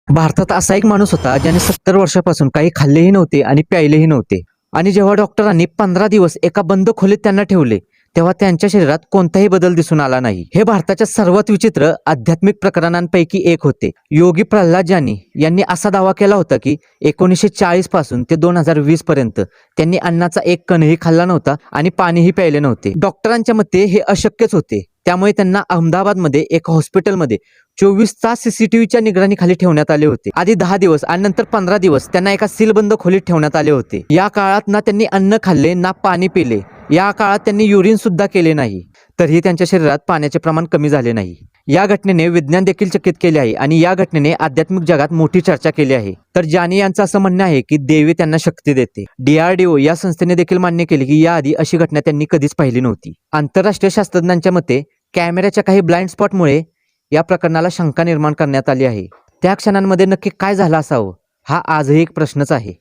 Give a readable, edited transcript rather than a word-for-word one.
भारतात असा एक माणूस होता ज्याने 70 वर्षापासून काही खाल्लेही नव्हते आणि प्यायलेही नव्हते. आणि जेव्हा डॉक्टरांनी 15 दिवस एका बंद खोलीत त्यांना ठेवले, तेव्हा त्यांच्या शरीरात कोणताही बदल दिसून आला नाही. हे भारताच्या सर्वात विचित्र आध्यात्मिक प्रकरणांपैकी एक होते. योगी प्रल्हाद जानी यांनी असा दावा केला होता की 1940 पासून ते 2020 पर्यंत त्यांनी अन्नाचा एक कणही खाल्ला नव्हता आणि पाणीही प्यायले नव्हते. डॉक्टरांच्या मते हे अशक्यच होते. त्यामुळे त्यांना अहमदाबादमध्ये एका हॉस्पिटलमध्ये 24 तास सीसीटीव्हीच्या निगराणीखाली ठेवण्यात आले होते. आधी 10 दिवस आणि नंतर 15 दिवस त्यांना एका सीलबंद खोलीत ठेवण्यात आले होते. या काळात ना त्यांनी अन्न खाल्ले ना पाणी पिले. या काळात त्यांनी युरिन सुद्धा केले नाही. तरीही त्यांच्या शरीरात पाण्याचे प्रमाण कमी झाले नाही. या घटनेने विज्ञान देखील चकित केले आहे आणि या घटनेने आध्यात्मिक जगात मोठी चर्चा केली आहे. तर जानी यांचं असं म्हणणं आहे की देवी त्यांना शक्ती देते. DRDO या संस्थेने देखील मान्य केले की याआधी अशी घटना त्यांनी कधीच पाहिली नव्हती. आंतरराष्ट्रीय शास्त्रज्ञांच्या मते कॅमेऱ्याच्या काही ब्लाइंड स्पॉटमुळे या प्रकरणाला शंका निर्माण करण्यात आली आहे. त्या क्षणांमध्ये नक्की काय झालं असावं, हा आजही एक प्रश्नच आहे.